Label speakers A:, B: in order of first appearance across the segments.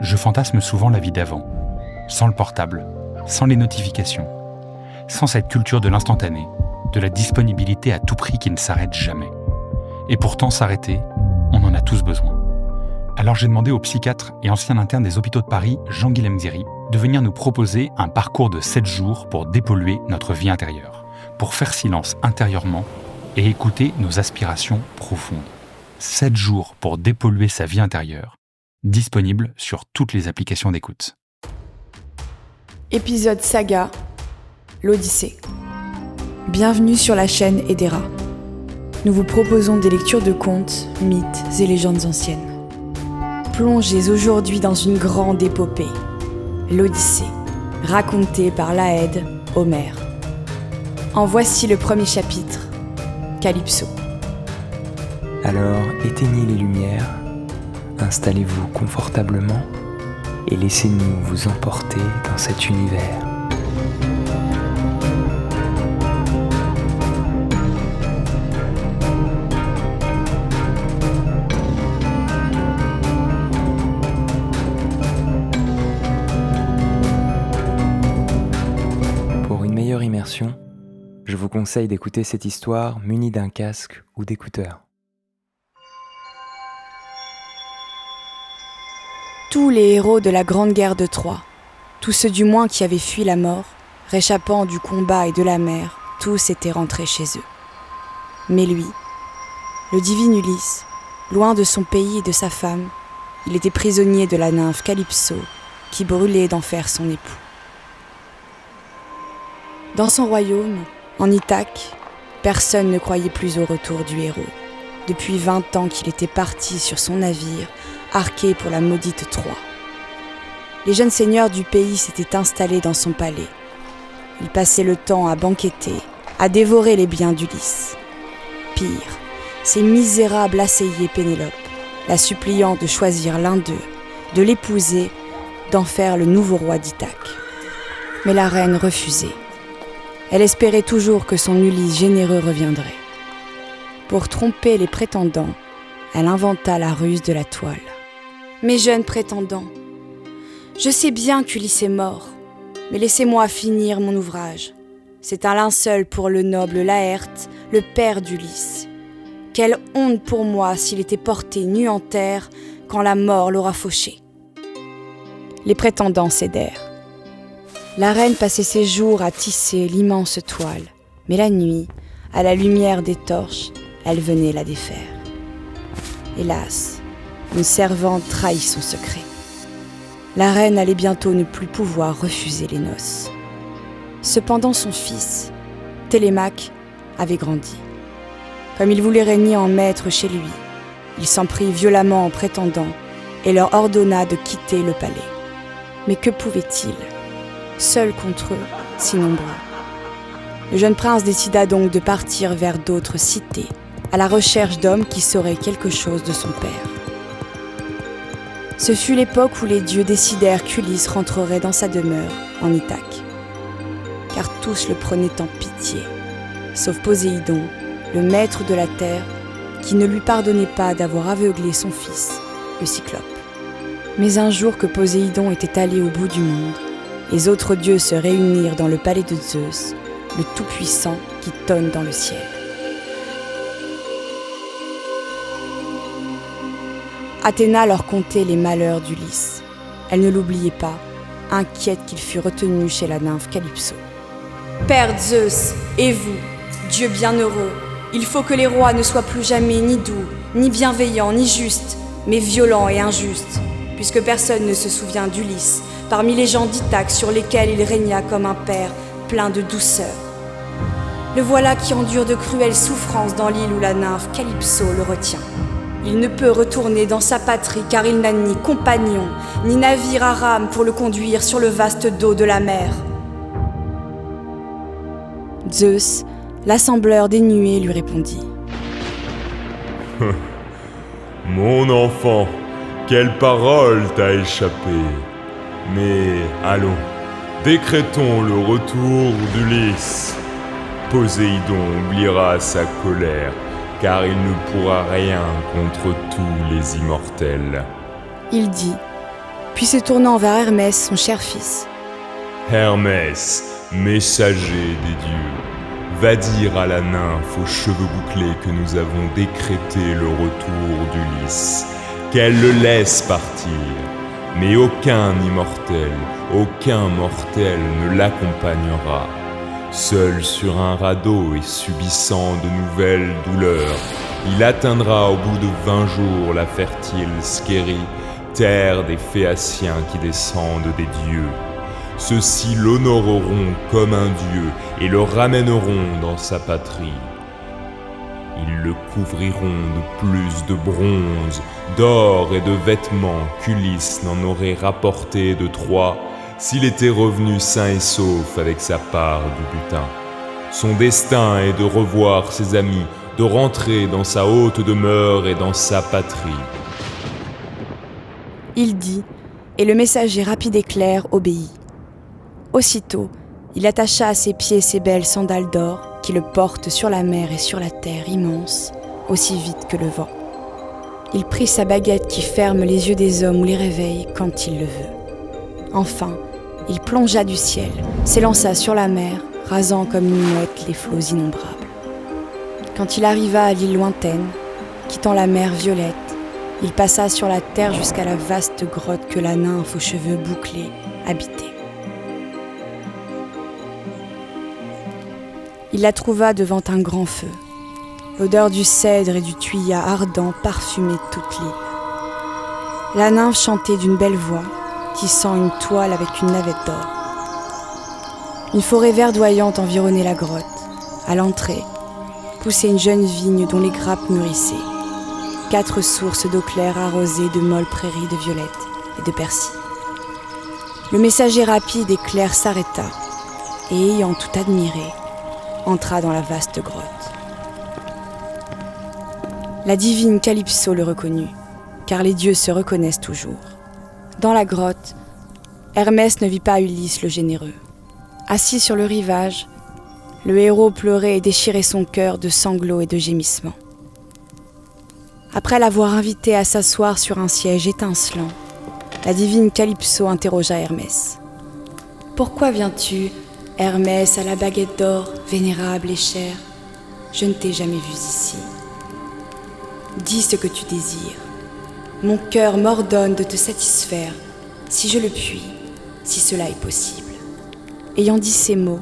A: je fantasme souvent la vie d'avant, sans le portable, sans les notifications, sans cette culture de l'instantané, de la disponibilité à tout prix qui ne s'arrête jamais. Et pourtant s'arrêter, on en a tous besoin. Alors j'ai demandé au psychiatre et ancien interne des hôpitaux de Paris, Jean-Guilhem Ziri, de venir nous proposer un parcours de 7 jours pour dépolluer notre vie intérieure, pour faire silence intérieurement et écouter nos aspirations profondes. 7 jours pour dépolluer sa vie intérieure, disponible sur toutes les applications d'écoute.
B: Épisode saga, l'Odyssée. Bienvenue sur la chaîne Edera. Nous vous proposons des lectures de contes, mythes et légendes anciennes. Plongez aujourd'hui dans une grande épopée, l'Odyssée, racontée par l'Aède Homère. En voici le premier chapitre, Calypso.
C: Alors éteignez les lumières, installez-vous confortablement et laissez-nous vous emporter dans cet univers. Pour une meilleure immersion, je vous conseille d'écouter cette histoire munie d'un casque ou d'écouteurs.
B: Tous les héros de la Grande Guerre de Troie, tous ceux du moins qui avaient fui la mort, réchappant du combat et de la mer, tous étaient rentrés chez eux. Mais lui, le divin Ulysse, loin de son pays et de sa femme, il était prisonnier de la nymphe Calypso, qui brûlait d'en faire son époux. Dans son royaume, en Ithaque, personne ne croyait plus au retour du héros. Depuis 20 ans qu'il était parti sur son navire, arqué pour la maudite Troie. Les jeunes seigneurs du pays s'étaient installés dans son palais. Ils passaient le temps à banqueter, à dévorer les biens d'Ulysse. Pire, ces misérables assailliers Pénélope, la suppliant de choisir l'un d'eux, de l'épouser, d'en faire le nouveau roi d'Ithaque. Mais la reine refusait. Elle espérait toujours que son Ulysse généreux reviendrait. Pour tromper les prétendants, elle inventa la ruse de la toile. Mes jeunes prétendants, je sais bien qu'Ulysse est mort, mais laissez-moi finir mon ouvrage. C'est un linceul pour le noble Laërte, le père d'Ulysse. Quelle honte pour moi s'il était porté nu en terre quand la mort l'aura fauché. Les prétendants cédèrent. La reine passait ses jours à tisser l'immense toile, mais la nuit, à la lumière des torches, elle venait la défaire. Hélas, une servante trahit son secret. La reine allait bientôt ne plus pouvoir refuser les noces. Cependant son fils, Télémaque, avait grandi. Comme il voulait régner en maître chez lui, il s'en prit violemment en prétendant et leur ordonna de quitter le palais. Mais que pouvait-il, seul contre eux, si nombreux? Le jeune prince décida donc de partir vers d'autres cités, à la recherche d'hommes qui sauraient quelque chose de son père. Ce fut l'époque où les dieux décidèrent qu'Ulysse rentrerait dans sa demeure, en Ithaque. Car tous le prenaient en pitié, sauf Poséidon, le maître de la terre, qui ne lui pardonnait pas d'avoir aveuglé son fils, le Cyclope. Mais un jour que Poséidon était allé au bout du monde, les autres dieux se réunirent dans le palais de Zeus, le Tout-Puissant qui tonne dans le ciel. Athéna leur contait les malheurs d'Ulysse. Elle ne l'oubliait pas, inquiète qu'il fût retenu chez la nymphe Calypso. « Père Zeus, et vous, Dieu bienheureux, il faut que les rois ne soient plus jamais ni doux, ni bienveillants, ni justes, mais violents et injustes, puisque personne ne se souvient d'Ulysse, parmi les gens d'Ithaque sur lesquels il régna comme un père plein de douceur. Le voilà qui endure de cruelles souffrances dans l'île où la nymphe Calypso le retient. Il ne peut retourner dans sa patrie car il n'a ni compagnon, ni navire à rame pour le conduire sur le vaste dos de la mer. » Zeus, l'assembleur des nuées, lui répondit.
D: « Mon enfant, quelle parole t'a échappé! Mais allons, décrétons le retour d'Ulysse. Poséidon oubliera sa colère, car il ne pourra rien contre tous les immortels. »
B: Il dit, puis se tournant vers Hermès, son cher fils.
D: Hermès, messager des dieux, va dire à la nymphe aux cheveux bouclés que nous avons décrété le retour d'Ulysse, qu'elle le laisse partir, mais aucun immortel, aucun mortel ne l'accompagnera. Seul sur un radeau et subissant de nouvelles douleurs, il atteindra au bout de 20 jours la fertile Scérie, terre des Phéaciens qui descendent des dieux. Ceux-ci l'honoreront comme un dieu et le ramèneront dans sa patrie. Ils le couvriront de plus de bronze, d'or et de vêtements qu'Ulysse n'en aurait rapporté de Troie s'il était revenu sain et sauf avec sa part du butin. Son destin est de revoir ses amis, de rentrer dans sa haute demeure et dans sa patrie.
B: Il dit, et le messager rapide et clair obéit. Aussitôt, il attacha à ses pieds ses belles sandales d'or qui le portent sur la mer et sur la terre immense, aussi vite que le vent. Il prit sa baguette qui ferme les yeux des hommes ou les réveille quand il le veut. Enfin, il plongea du ciel, s'élança sur la mer, rasant comme une mouette les flots innombrables. Quand il arriva à l'île lointaine, quittant la mer violette, il passa sur la terre jusqu'à la vaste grotte que la nymphe aux cheveux bouclés habitait. Il la trouva devant un grand feu. L'odeur du cèdre et du thuya ardent parfumait toute l'île. La nymphe chantait d'une belle voix, tissant une toile avec une navette d'or. Une forêt verdoyante environnait la grotte. À l'entrée, poussait une jeune vigne dont les grappes mûrissaient. 4 sources d'eau claire arrosaient de molles prairies de violettes et de persil. Le messager rapide et clair s'arrêta et, ayant tout admiré, entra dans la vaste grotte. La divine Calypso le reconnut, car les dieux se reconnaissent toujours. Dans la grotte, Hermès ne vit pas Ulysse le généreux. Assis sur le rivage, le héros pleurait et déchirait son cœur de sanglots et de gémissements. Après l'avoir invité à s'asseoir sur un siège étincelant, la divine Calypso interrogea Hermès. « Pourquoi viens-tu, Hermès, à la baguette d'or, vénérable et chère? Je ne t'ai jamais vu ici. Dis ce que tu désires. Mon cœur m'ordonne de te satisfaire, si je le puis, si cela est possible. » Ayant dit ces mots,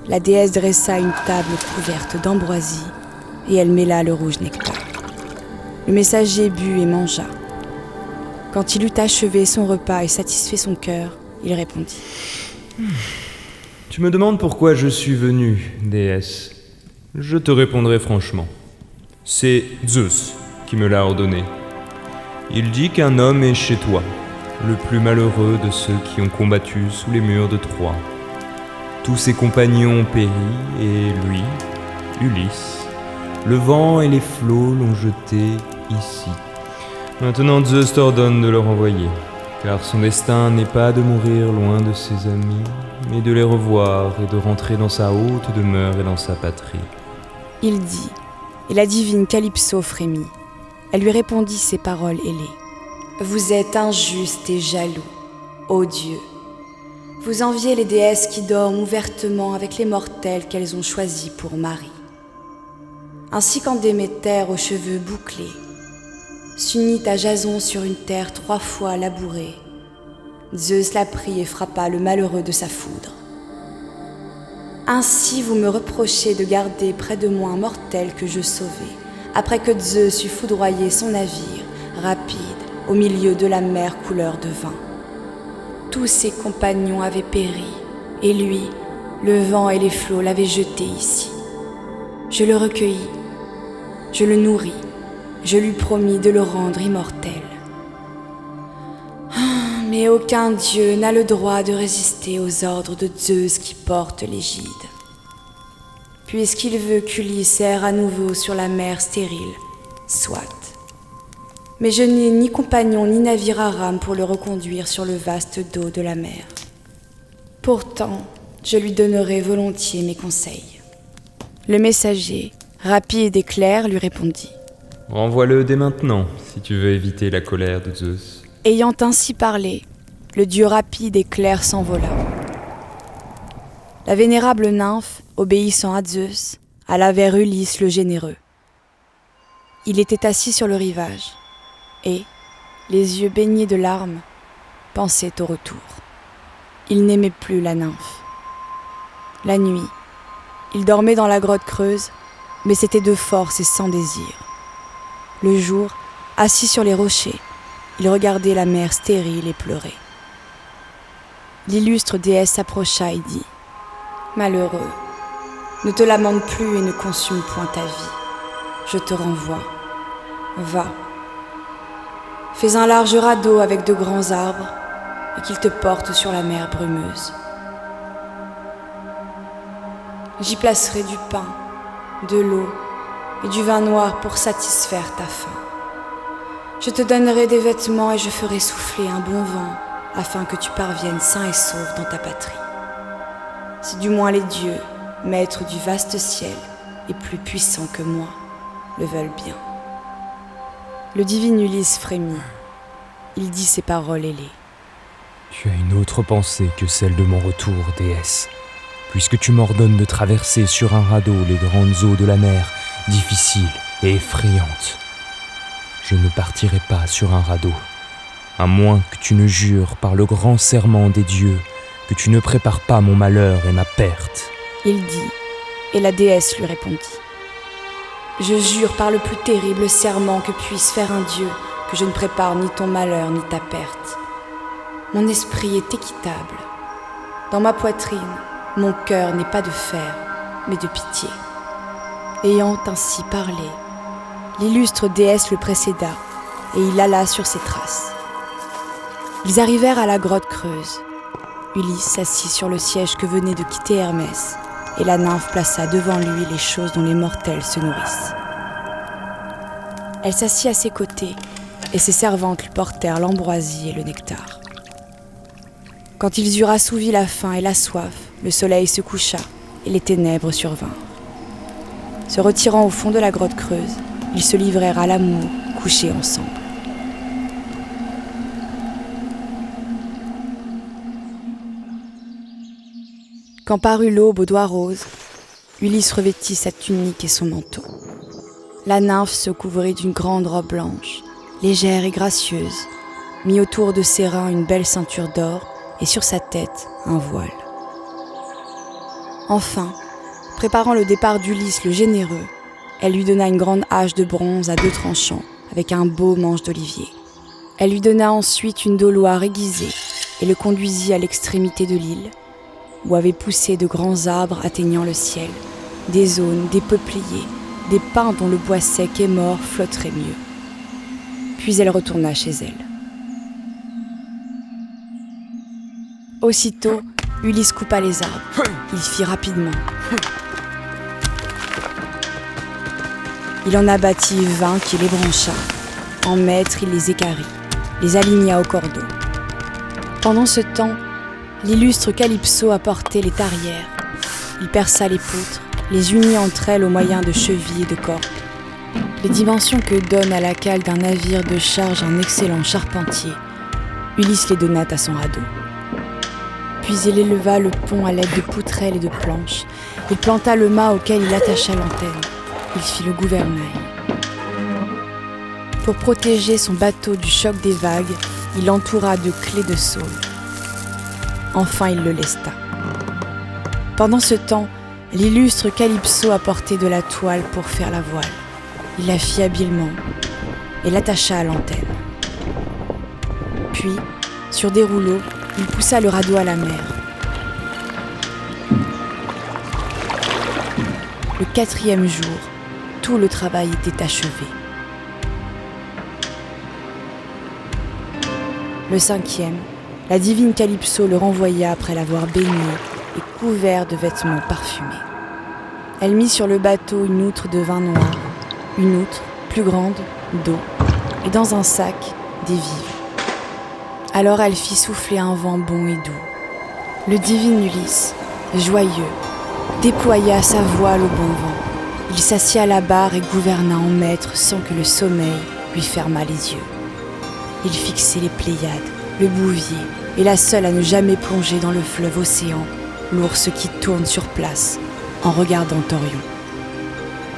B: la déesse dressa une table couverte d'ambroisie et elle mêla le rouge nectar. Le messager but et mangea. Quand il eut achevé son repas et satisfait son cœur, il répondit.
E: Tu me demandes pourquoi je suis venu, déesse. Je te répondrai franchement. C'est Zeus qui me l'a ordonné. Il dit qu'un homme est chez toi, le plus malheureux de ceux qui ont combattu sous les murs de Troie. Tous ses compagnons ont péri, et lui, Ulysse, le vent et les flots l'ont jeté ici. Maintenant Zeus t'ordonne de le renvoyer, car son destin n'est pas de mourir loin de ses amis, mais de les revoir et de rentrer dans sa haute demeure et dans sa patrie.
B: Il dit, et la divine Calypso frémit. Elle lui répondit ces paroles ailées. « Vous êtes injuste et jaloux, ô Dieu. Vous enviez les déesses qui dorment ouvertement avec les mortels qu'elles ont choisis pour mari. Ainsi quand Déméter aux cheveux bouclés s'unit à Jason sur une terre 3 fois labourée, Zeus la prit et frappa le malheureux de sa foudre. Ainsi vous me reprochez de garder près de moi un mortel que je sauvai, après que Zeus eut foudroyé son navire, rapide, au milieu de la mer couleur de vin. Tous ses compagnons avaient péri, et lui, le vent et les flots l'avaient jeté ici. Je le recueillis, je le nourris, je lui promis de le rendre immortel. Mais aucun dieu n'a le droit de résister aux ordres de Zeus qui porte l'égide. Puisqu'il veut qu'Ulysse erre à nouveau sur la mer stérile, soit. Mais je n'ai ni compagnon ni navire à rame pour le reconduire sur le vaste dos de la mer. Pourtant, je lui donnerai volontiers mes conseils. Le messager, rapide et clair, lui répondit.
E: Renvoie-le dès maintenant, si tu veux éviter la colère de Zeus.
B: Ayant ainsi parlé, le dieu rapide et clair s'envola. La vénérable nymphe, obéissant à Zeus, alla vers Ulysse le généreux. Il était assis sur le rivage et, les yeux baignés de larmes, pensait au retour. Il n'aimait plus la nymphe. La nuit, il dormait dans la grotte creuse, mais c'était de force et sans désir. Le jour, assis sur les rochers, il regardait la mer stérile et pleurait. L'illustre déesse s'approcha et dit « Malheureux, ne te lamente plus et ne consume point ta vie. Je te renvoie. Va. Fais un large radeau avec de grands arbres et qu'il te porte sur la mer brumeuse. J'y placerai du pain, de l'eau et du vin noir pour satisfaire ta faim. Je te donnerai des vêtements et je ferai souffler un bon vent afin que tu parviennes sain et sauf dans ta patrie. Si du moins les dieux, maîtres du vaste ciel et plus puissants que moi, le veulent bien. » Le divin Ulysse frémit. Il dit ces paroles ailées.
C: « Tu as une autre pensée que celle de mon retour, déesse, puisque tu m'ordonnes de traverser sur un radeau les grandes eaux de la mer, difficiles et effrayantes. Je ne partirai pas sur un radeau, à moins que tu ne jures par le grand serment des dieux que tu ne prépares pas mon malheur et ma perte. »
B: Il dit, et la déesse lui répondit. « Je jure par le plus terrible serment que puisse faire un dieu que je ne prépare ni ton malheur ni ta perte. Mon esprit est équitable. Dans ma poitrine, mon cœur n'est pas de fer, mais de pitié. » Ayant ainsi parlé, l'illustre déesse le précéda et il alla sur ses traces. Ils arrivèrent à la grotte creuse. Ulysse s'assit sur le siège que venait de quitter Hermès et la nymphe plaça devant lui les choses dont les mortels se nourrissent. Elle s'assit à ses côtés et ses servantes lui portèrent l'ambroisie et le nectar. Quand ils eurent assouvi la faim et la soif, le soleil se coucha et les ténèbres survinrent. Se retirant au fond de la grotte creuse, ils se livrèrent à l'amour, couchés ensemble. Quand parut l'aube aux doigts roses, Ulysse revêtit sa tunique et son manteau. La nymphe se couvrit d'une grande robe blanche, légère et gracieuse, mit autour de ses reins une belle ceinture d'or et sur sa tête un voile. Enfin, préparant le départ d'Ulysse le généreux, elle lui donna une grande hache de bronze à 2 tranchants avec un beau manche d'olivier. Elle lui donna ensuite une doloire aiguisée et le conduisit à l'extrémité de l'île, où avaient poussé de grands arbres atteignant le ciel, des aunes, des peupliers, des pins dont le bois sec et mort flotterait mieux. Puis elle retourna chez elle. Aussitôt, Ulysse coupa les arbres. Il fit rapidement. Il en abattit 20 qui les brancha. En maître, il les équarrit, les aligna au cordeau. Pendant ce temps, l'illustre Calypso apportait les tarières. Il perça les poutres, les unit entre elles au moyen de chevilles et de cordes. Les dimensions que donne à la cale d'un navire de charge un excellent charpentier, Ulysse les donna à son radeau. Puis il éleva le pont à l'aide de poutrelles et de planches. Il planta le mât auquel il attacha l'antenne. Il fit le gouvernail. Pour protéger son bateau du choc des vagues, il l'entoura de clés de saule. Enfin, il le lesta. Pendant ce temps, l'illustre Calypso apportait de la toile pour faire la voile. Il la fit habilement et l'attacha à l'antenne. Puis, sur des rouleaux, il poussa le radeau à la mer. Le 4e jour, tout le travail était achevé. Le 5e, la divine Calypso le renvoya après l'avoir baigné et couvert de vêtements parfumés. Elle mit sur le bateau une outre de vin noir, une outre, plus grande, d'eau, et dans un sac, des vivres. Alors elle fit souffler un vent bon et doux. Le divin Ulysse, joyeux, déploya sa voile au bon vent. Il s'assit à la barre et gouverna en maître sans que le sommeil lui fermât les yeux. Il fixait les Pléiades, le Bouvier, et la seule à ne jamais plonger dans le fleuve océan, l'ours qui tourne sur place en regardant Orion.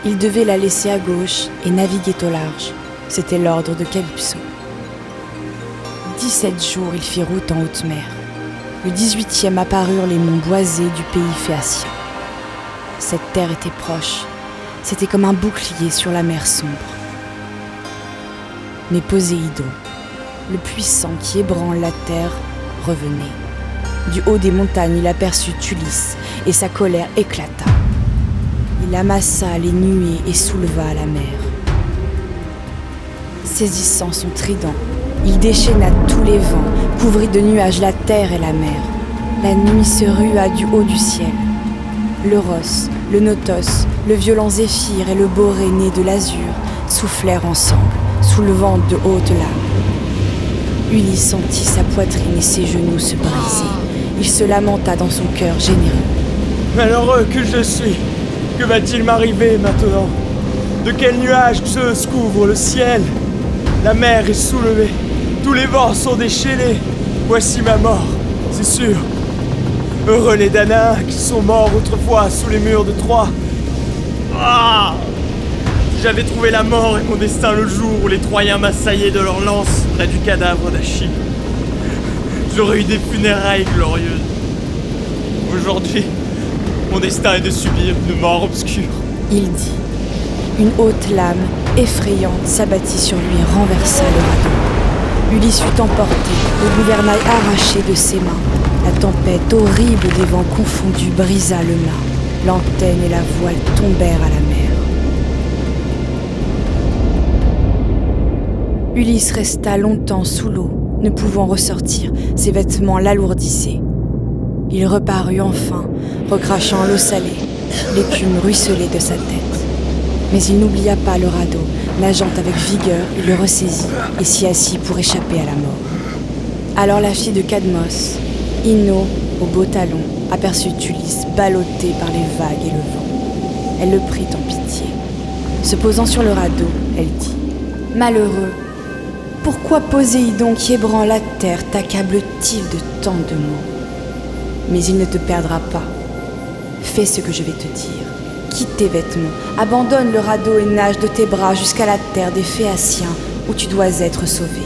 B: Il devait la laisser à gauche et naviguer au large. C'était l'ordre de Calypso. 17 jours, il fit route en haute mer. Le 18e apparurent les monts boisés du pays phéacien. Cette terre était proche. C'était comme un bouclier sur la mer sombre. Mais Poséidon, le puissant qui ébranle la terre, revenait. Du haut des montagnes, il aperçut Ulysse et sa colère éclata. Il amassa les nuées et souleva la mer. Saisissant son trident, il déchaîna tous les vents, couvrit de nuages la terre et la mer. La nuit se rua du haut du ciel. L'Euros, le Notos, le violent Zéphyr et le Borée né de l'azur soufflèrent ensemble, soulevant de hautes lames. Ulysse sentit sa poitrine et ses genoux se briser. Il se lamenta dans son cœur généreux.
E: Malheureux que je suis, que va-t-il m'arriver maintenant? De quel nuage Zeus couvre le ciel? La mer est soulevée, tous les vents sont déchaînés. Voici ma mort, c'est sûr. Heureux les Danaens qui sont morts autrefois sous les murs de Troie. Ah! J'avais trouvé la mort et mon destin le jour où les Troyens m'assaillaient de leurs lances près du cadavre d'Achille. J'aurais eu des funérailles glorieuses. Aujourd'hui, mon destin est de subir une mort obscure.
B: Il dit. Une haute lame, effrayante, s'abattit sur lui et renversa le radeau. Ulysse fut emporté, le gouvernail arraché de ses mains. La tempête horrible des vents confondus brisa le mât. L'antenne et la voile tombèrent à la mer. Ulysse resta longtemps sous l'eau, ne pouvant ressortir, ses vêtements l'alourdissaient. Il reparut enfin, recrachant l'eau salée. L'écume ruisselait de sa tête. Mais il n'oublia pas le radeau. Nageant avec vigueur, il le ressaisit et s'y assit pour échapper à la mort. Alors la fille de Cadmos, Ino, au beau talon, aperçut Ulysse ballotté par les vagues et le vent. Elle le prit en pitié. Se posant sur le radeau, elle dit « Malheureux, pourquoi Poséidon qui ébranle la terre t'accable-t-il de tant de maux? Mais il ne te perdra pas. Fais ce que je vais te dire. Quitte tes vêtements, abandonne le radeau et nage de tes bras jusqu'à la terre des Phéaciens où tu dois être sauvé.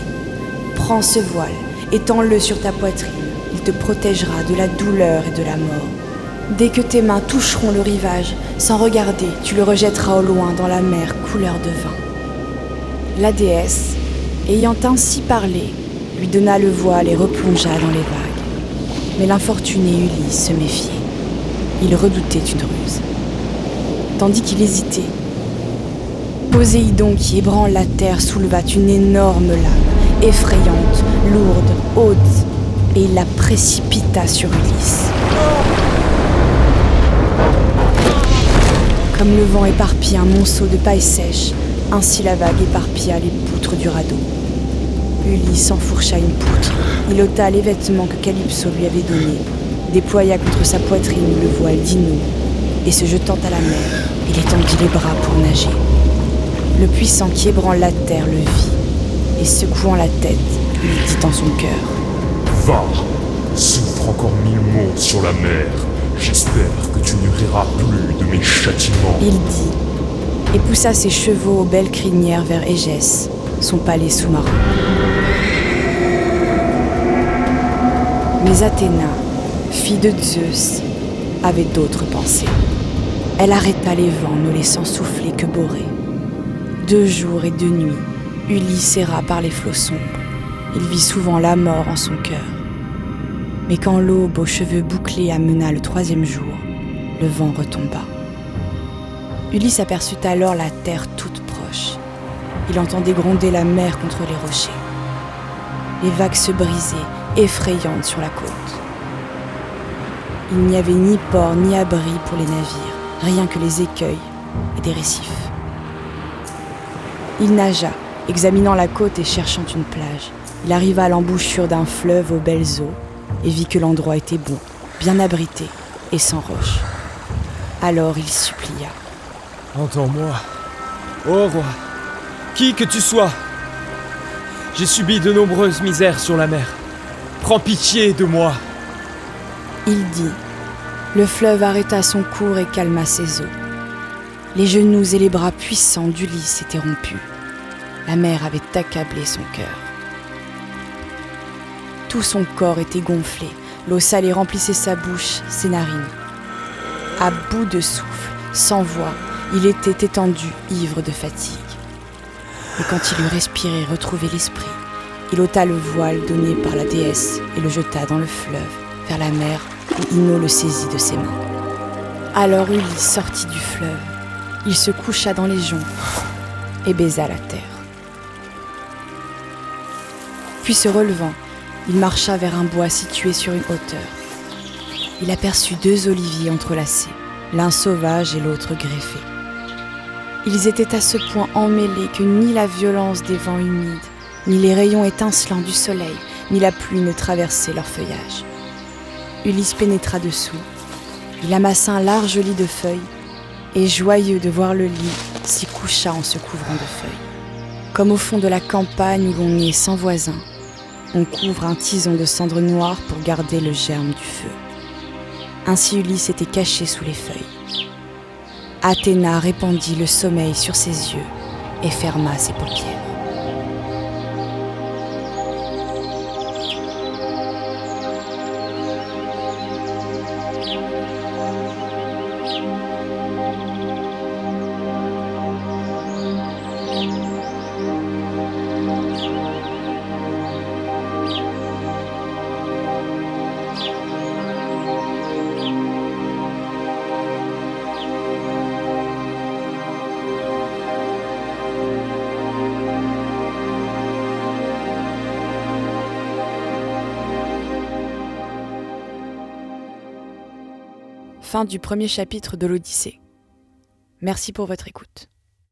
B: Prends ce voile, étends-le sur ta poitrine. Il te protégera de la douleur et de la mort. Dès que tes mains toucheront le rivage, sans regarder, tu le rejetteras au loin dans la mer couleur de vin. » La déesse, ayant ainsi parlé, lui donna le voile et replongea dans les vagues. Mais l'infortuné Ulysse se méfiait. Il redoutait une ruse. Tandis qu'il hésitait, Poséidon qui ébranle la terre souleva une énorme lame, effrayante, lourde, haute, et il la précipita sur Ulysse. Comme le vent éparpille un monceau de paille sèche, ainsi la vague éparpilla les poutres du radeau. Ulysse enfourcha une poutre, il ôta les vêtements que Calypso lui avait donnés, déploya contre sa poitrine le voile d'Ino, et se jetant à la mer, il étendit les bras pour nager. Le puissant qui ébranle la terre le vit, et secouant la tête, il dit en son cœur «
D: Va, souffre encore 1000 mots sur la mer. J'espère que tu ne riras plus de mes châtiments. »
B: Il dit, et poussa ses chevaux aux belles crinières vers Égès, son palais sous-marin. Mais Athéna, fille de Zeus, avait d'autres pensées. Elle arrêta les vents, ne laissant souffler que Borée. 2 jours et 2 nuits, Ulysse erra par les flots sombres. Il vit souvent la mort en son cœur. Mais quand l'aube aux cheveux bouclés amena le 3e jour, le vent retomba. Ulysse aperçut alors la terre toute proche. Il entendait gronder la mer contre les rochers. Les vagues se brisaient, effrayantes sur la côte. Il n'y avait ni port ni abri pour les navires, rien que les écueils et des récifs. Il nagea, examinant la côte et cherchant une plage. Il arriva à l'embouchure d'un fleuve aux belles eaux et vit que l'endroit était bon, bien abrité et sans roches. Alors il supplia.
E: « Entends-moi, ô roi, qui que tu sois. J'ai subi de nombreuses misères sur la mer.
C: prends pitié de moi !»
B: Il dit. Le fleuve arrêta son cours et calma ses eaux. Les genoux et les bras puissants d'Ulysse étaient rompus. La mer avait accablé son cœur. Tout son corps était gonflé, l'eau salée remplissait sa bouche, ses narines. À bout de souffle, sans voix, il était étendu, ivre de fatigue. Et quand il eut respiré et retrouvé l'esprit, il ôta le voile donné par la déesse et le jeta dans le fleuve, vers la mer, où Ino le saisit de ses mains. Alors Ulysse sortit du fleuve, il se coucha dans les joncs et baisa la terre. Puis se relevant, il marcha vers un bois situé sur une hauteur. Il aperçut 2 oliviers entrelacés, l'un sauvage et l'autre greffé. Ils étaient à ce point emmêlés que ni la violence des vents humides, ni les rayons étincelants du soleil, ni la pluie ne traversaient leur feuillage. Ulysse pénétra dessous. Il amassa un large lit de feuilles et, joyeux de voir le lit, s'y coucha en se couvrant de feuilles. Comme au fond de la campagne où l'on est sans voisin, on couvre un tison de cendres noires pour garder le germe du feu. Ainsi Ulysse était caché sous les feuilles. Athéna répandit le sommeil sur ses yeux et ferma ses paupières. Fin du premier chapitre de l'Odyssée. Merci pour votre écoute.